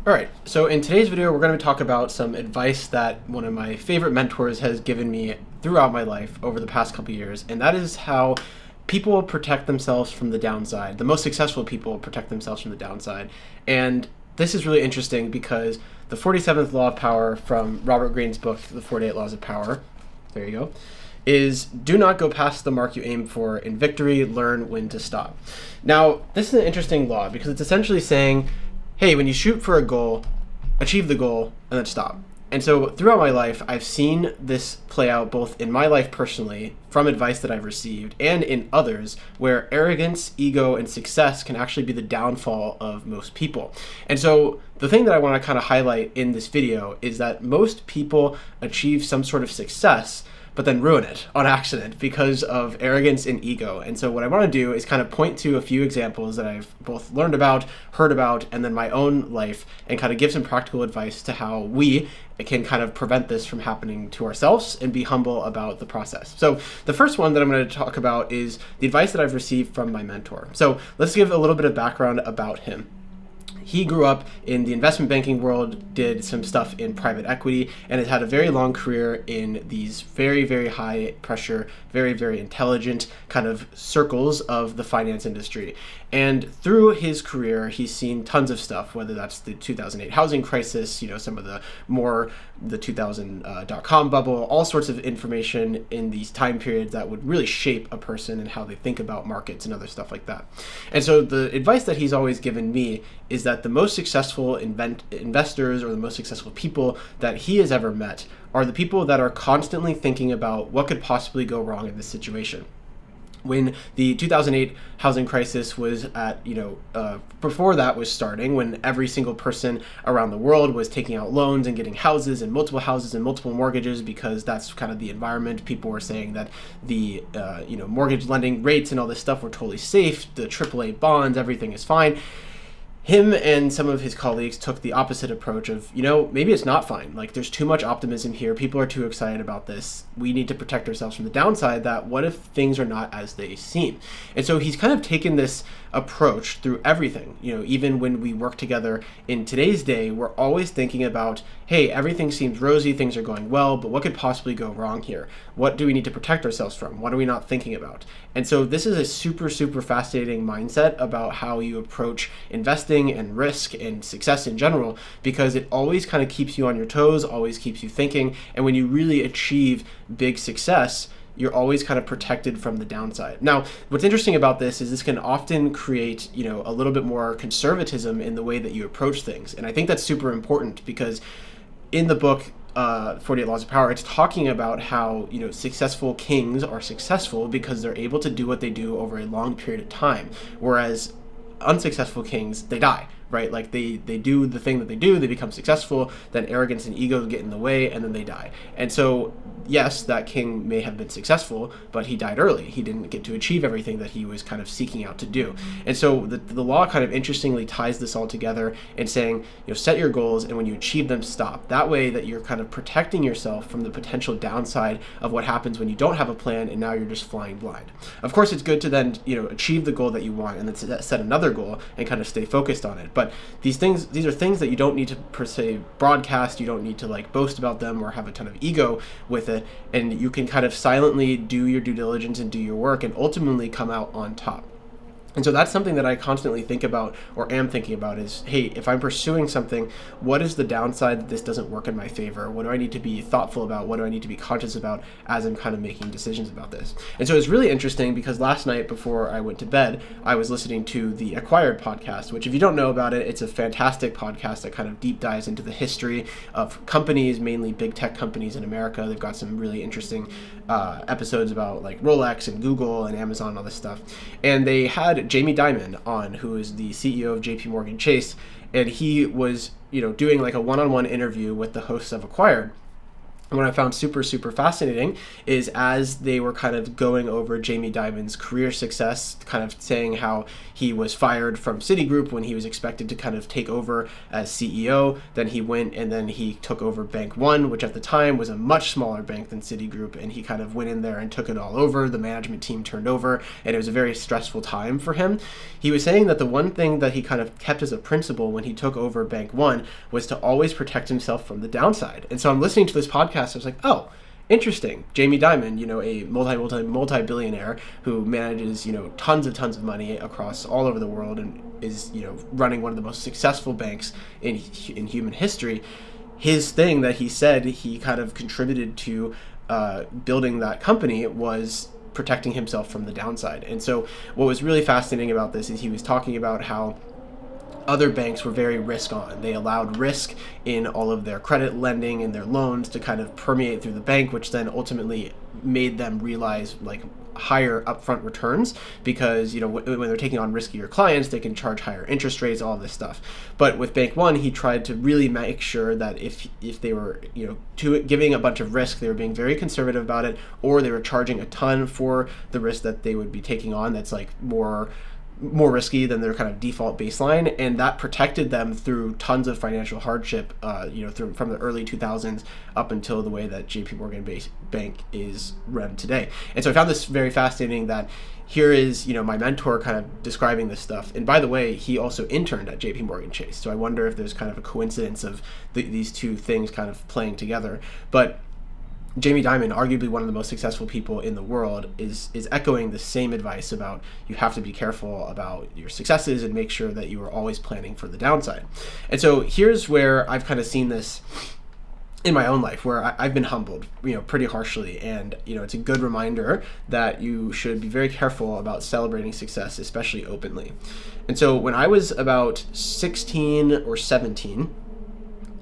All right, so in today's video, we're going to talk about some advice that one of my favorite mentors has given me throughout my life over the past couple years, and that is how people protect themselves from the downside. The most successful people protect themselves from the downside. And this is really interesting because the 47th law of power from Robert Greene's book, The 48 Laws of Power, there you go, is do not go past the mark you aim for. In victory, learn when to stop. Now, this is an interesting law because it's essentially saying, hey, when you shoot for a goal, achieve the goal and then stop. And so throughout my life, I've seen this play out both in my life personally, from advice that I've received, and in others, where arrogance, ego, and success can actually be the downfall of most people. And so the thing that I want to kind of highlight in this video is that most people achieve some sort of success but then ruin it on accident because of arrogance and ego. And so what I want to do is kind of point to a few examples that I've both learned about, heard about, and then my own life, and kind of give some practical advice to how we can kind of prevent this from happening to ourselves and be humble about the process. So the first one that I'm going to talk about is the advice that I've received from my mentor. So let's give a little bit of background about him. He grew up in the investment banking world, did some stuff in private equity, and has had a very long career in these very, very high pressure, very, very intelligent kind of circles of the finance industry. And through his career, he's seen tons of stuff, whether that's the 2008 housing crisis, some of the 2000 dot-com bubble, all sorts of information in these time periods that would really shape a person and how they think about markets and other stuff like that. And so the advice that he's always given me is that the most successful investors or the most successful people that he has ever met are the people that are constantly thinking about what could possibly go wrong in this situation. When the 2008 housing crisis was before that was starting, when every single person around the world was taking out loans and getting houses and multiple mortgages because that's kind of the environment. People were saying that the mortgage lending rates and all this stuff were totally safe. The AAA bonds, everything is fine. Him and some of his colleagues took the opposite approach of, maybe it's not fine. Like, there's too much optimism here. People are too excited about this. We need to protect ourselves from the downside that what if things are not as they seem? And so he's kind of taken this approach through everything. Even when we work together in today's day, we're always thinking about, hey, everything seems rosy, things are going well, but what could possibly go wrong here? What do we need to protect ourselves from? What are we not thinking about? And so this is a super, super fascinating mindset about how you approach investing and risk and success in general, because it always kind of keeps you on your toes, always keeps you thinking. And when you really achieve big success, you're always kind of protected from the downside. Now, what's interesting about this is this can often create, a little bit more conservatism in the way that you approach things. And I think that's super important because in the book, 48 Laws of Power, it's talking about how, successful kings are successful because they're able to do what they do over a long period of time. Whereas unsuccessful kings, they die, right? Like they do the thing that they do, they become successful, then arrogance and ego get in the way, and then they die. And so, yes, that king may have been successful, but he died early. He didn't get to achieve everything that he was kind of seeking out to do. And so the law kind of interestingly ties this all together and saying, set your goals, and when you achieve them, stop. That way that you're kind of protecting yourself from the potential downside of what happens when you don't have a plan and now you're just flying blind. Of course, it's good to then, achieve the goal that you want and then set another goal and kind of stay focused on it. But these are things that you don't need to per se broadcast. You don't need to boast about them or have a ton of ego with it. And you can kind of silently do your due diligence and do your work and ultimately come out on top. And so that's something that I constantly think about or am thinking about is, hey, if I'm pursuing something, what is the downside that this doesn't work in my favor? What do I need to be thoughtful about? What do I need to be conscious about as I'm kind of making decisions about this? And so it's really interesting because last night before I went to bed, I was listening to the Acquired podcast, which if you don't know about it, it's a fantastic podcast that kind of deep dives into the history of companies, mainly big tech companies in America. They've got some really interesting episodes about like Rolex and Google and Amazon and all this stuff. And they had Jamie Dimon on, who is the CEO of JP Morgan Chase, and he was, doing like a one-on-one interview with the hosts of Acquired. And what I found super, super fascinating is as they were kind of going over Jamie Dimon's career success, kind of saying how he was fired from Citigroup when he was expected to kind of take over as CEO. Then he went and then he took over Bank One, which at the time was a much smaller bank than Citigroup. And he kind of went in there and took it all over. The management team turned over, and it was a very stressful time for him. He was saying that the one thing that he kind of kept as a principle when he took over Bank One was to always protect himself from the downside. And so I'm listening to this podcast. I was like, oh, interesting. Jamie Dimon, a multi-billionaire who manages, tons of money across all over the world and is, running one of the most successful banks in human history. His thing that he said he kind of contributed to building that company was protecting himself from the downside. And so what was really fascinating about this is he was talking about how other banks were very risk on. They allowed risk in all of their credit lending and their loans to kind of permeate through the bank, which then ultimately made them realize higher upfront returns because, when they're taking on riskier clients, they can charge higher interest rates, all of this stuff. But with Bank One, he tried to really make sure that if they were, giving a bunch of risk, they were being very conservative about it, or they were charging a ton for the risk that they would be taking on that's more risky than their kind of default baseline, and that protected them through tons of financial hardship, from the early 2000s up until the way that JP Morgan Bank is run today. And so I found this very fascinating that here is, my mentor kind of describing this stuff. And by the way, he also interned at JP Morgan Chase. So I wonder if there's kind of a coincidence of these two things kind of playing together. But Jamie Dimon, arguably one of the most successful people in the world, is echoing the same advice about you have to be careful about your successes and make sure that you are always planning for the downside. And so here's where I've kind of seen this in my own life, where I've been humbled, pretty harshly. And, it's a good reminder that you should be very careful about celebrating success, especially openly. And so when I was about 16 or 17,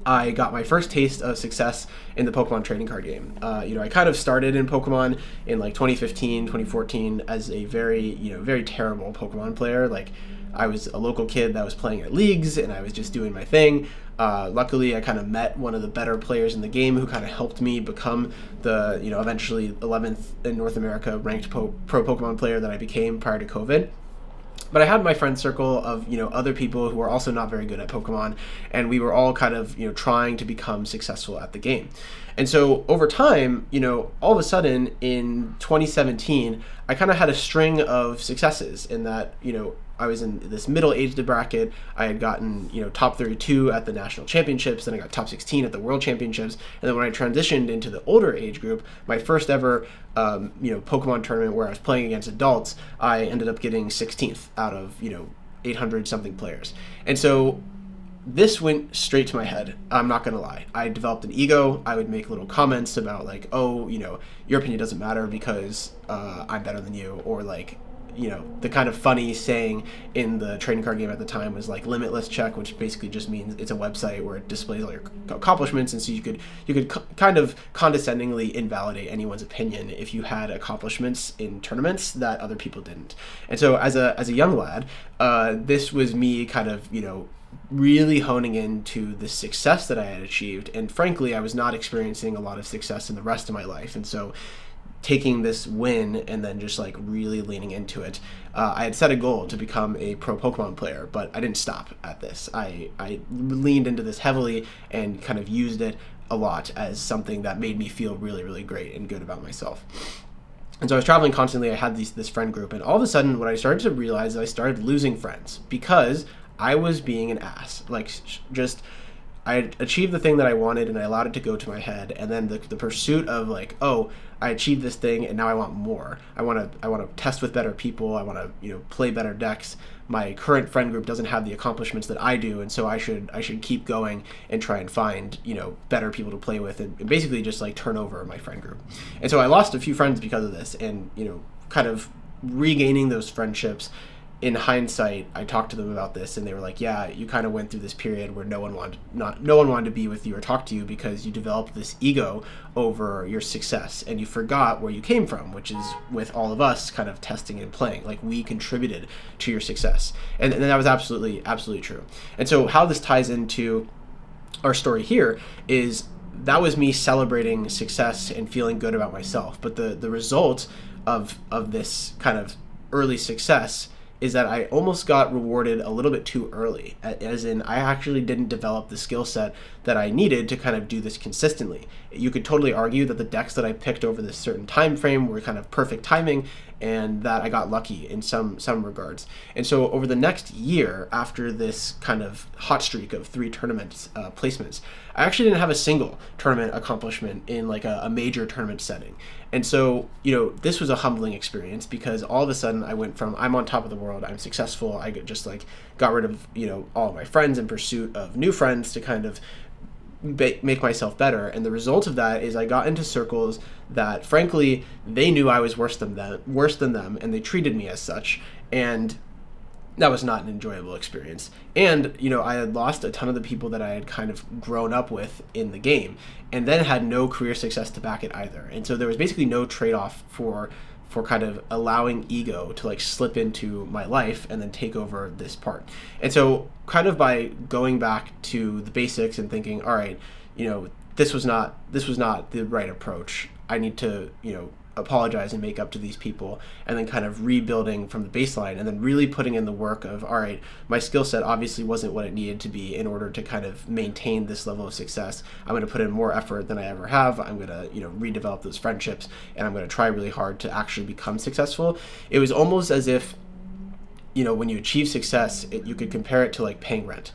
I got my first taste of success in the Pokemon trading card game. I kind of started in Pokemon in 2015, 2014 as a very terrible Pokemon player. I was a local kid that was playing at leagues and I was just doing my thing. Luckily, I kind of met one of the better players in the game who kind of helped me become the, eventually 11th in North America ranked pro Pokemon player that I became prior to COVID. But I had my friend circle of, other people who were also not very good at Pokemon, and we were all kind of, trying to become successful at the game. And so over time, all of a sudden in 2017, I kind of had a string of successes in that, I was in this middle age bracket. I had gotten, top 32 at the national championships, then I got top 16 at the world championships. And then when I transitioned into the older age group, my first ever, Pokemon tournament where I was playing against adults, I ended up getting 16th out of, 800 something players. And so this went straight to my head. I'm not going to lie. I developed an ego. I would make little comments about your opinion doesn't matter because I'm better than you, or the kind of funny saying in the trading card game at the time was limitless check, which basically just means it's a website where it displays all your accomplishments, and so you could kind of condescendingly invalidate anyone's opinion if you had accomplishments in tournaments that other people didn't. And so as a young lad, this was me kind of really honing into the success that I had achieved, and frankly I was not experiencing a lot of success in the rest of my life. And so taking this win and then just really leaning into it. I had set a goal to become a pro Pokemon player, but I didn't stop at this. I leaned into this heavily and kind of used it a lot as something that made me feel really, really great and good about myself. And so I was traveling constantly. I had this friend group, and all of a sudden what I started to realize is I started losing friends because I was being an ass. I had achieved the thing that I wanted and I allowed it to go to my head, and then the pursuit of I achieved this thing and now I want more. I want to test with better people. I want to play better decks. My current friend group doesn't have the accomplishments that I do, and so I should keep going and try and find better people to play with, and basically just turn over my friend group. And so I lost a few friends because of this, and kind of regaining those friendships. In hindsight, I talked to them about this, and they were like, "Yeah, you kind of went through this period where no one wanted to be with you or talk to you because you developed this ego over your success, and you forgot where you came from, which is with all of us kind of testing and playing. We contributed to your success, and that was absolutely true. And so, how this ties into our story here is that was me celebrating success and feeling good about myself. But the result of this kind of early success is that I almost got rewarded a little bit too early, as in I actually didn't develop the skill set that I needed to kind of do this consistently. You could totally argue that the decks that I picked over this certain time frame were kind of perfect timing, and that I got lucky in some regards. And so over the next year, after this kind of hot streak of 3 tournament placements, I actually didn't have a single tournament accomplishment in like a major tournament setting. And so, this was a humbling experience, because all of a sudden I went from I'm on top of the world, I'm successful, I just like got rid of, all of my friends in pursuit of new friends to kind of make myself better. And the result of that is I got into circles that, frankly, they knew I was worse than them, and they treated me as such. And that was not an enjoyable experience. And, I had lost a ton of the people that I had kind of grown up with in the game, and then had no career success to back it either. And so there was basically no trade-off for kind of allowing ego to like slip into my life and then take over this part. And so kind of by going back to the basics and thinking, all right, this was not the right approach. I need to, apologize and make up to these people, and then kind of rebuilding from the baseline, and then really putting in the work of, all right, my skill set obviously wasn't what it needed to be in order to kind of maintain this level of success. I'm going to put in more effort than I ever have. I'm going to, redevelop those friendships, and I'm going to try really hard to actually become successful. It was almost as if, when you achieve success, you could compare it to like paying rent.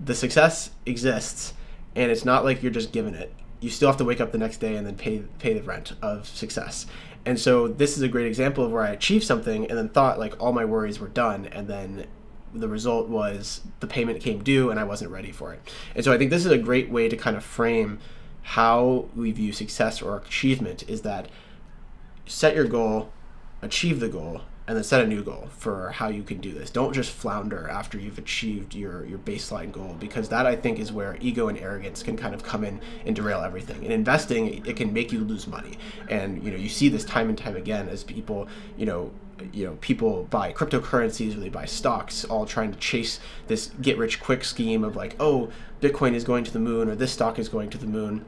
The success exists, and it's not like you're just given it. You still have to wake up the next day and then pay the rent of success. And so this is a great example of where I achieved something and then thought like all my worries were done, and then the result was the payment came due and I wasn't ready for it. And so I think this is a great way to kind of frame how we view success or achievement, is that set your goal, achieve the goal, and then set a new goal for how you can do this. Don't just flounder after you've achieved your baseline goal, because that, I think, is where ego and arrogance can kind of come in and derail everything. In investing, it can make you lose money. And, you see this time and time again as people, people buy cryptocurrencies or they buy stocks, all trying to chase this get-rich-quick scheme of like, oh, Bitcoin is going to the moon, or this stock is going to the moon,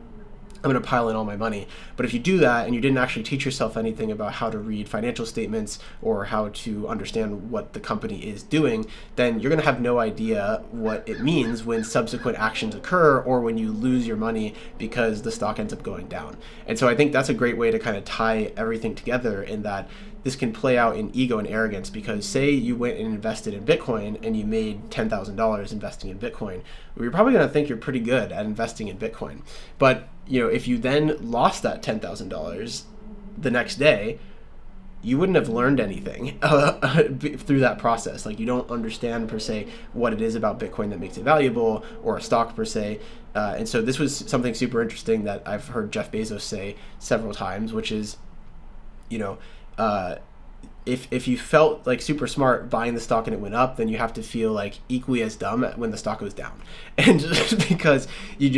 I'm going to pile in all my money. But if you do that and you didn't actually teach yourself anything about how to read financial statements or how to understand what the company is doing, then you're going to have no idea what it means when subsequent actions occur, or when you lose your money because the stock ends up going down. And so I think that's a great way to kind of tie everything together, in that this can play out in ego and arrogance, because say you went and invested in Bitcoin and you made $10,000 investing in Bitcoin, well, you're probably going to think you're pretty good at investing in Bitcoin. But if you then lost that $10,000 the next day, you wouldn't have learned anything through that process. Like, you don't understand per se what it is about Bitcoin that makes it valuable, or a stock per se. And so this was something super interesting that I've heard Jeff Bezos say several times, which is, if you felt like super smart buying the stock and it went up, then you have to feel like equally as dumb when the stock goes down. And just because you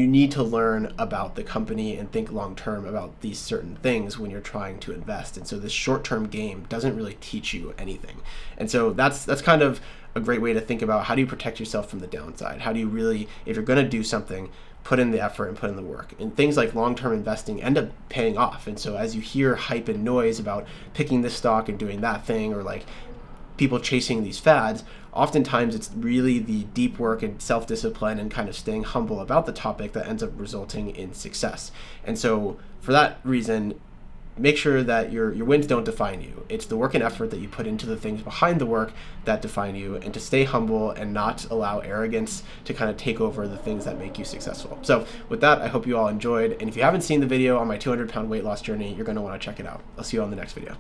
need to learn about the company and think long term about these certain things when you're trying to invest. And so this short-term game doesn't really teach you anything. And so that's kind of a great way to think about, how do you protect yourself from the downside? How do you really, if you're going to do something, put in the effort and put in the work? And things like long-term investing end up paying off. And so as you hear hype and noise about picking this stock and doing that thing, or like people chasing these fads, oftentimes it's really the deep work and self-discipline and kind of staying humble about the topic that ends up resulting in success. And so for that reason, make sure that your wins don't define you. It's the work and effort that you put into the things behind the work that define you, and to stay humble and not allow arrogance to kind of take over the things that make you successful. So with that, I hope you all enjoyed. And if you haven't seen the video on my 200-pound weight loss journey, you're going to want to check it out. I'll see you on the next video.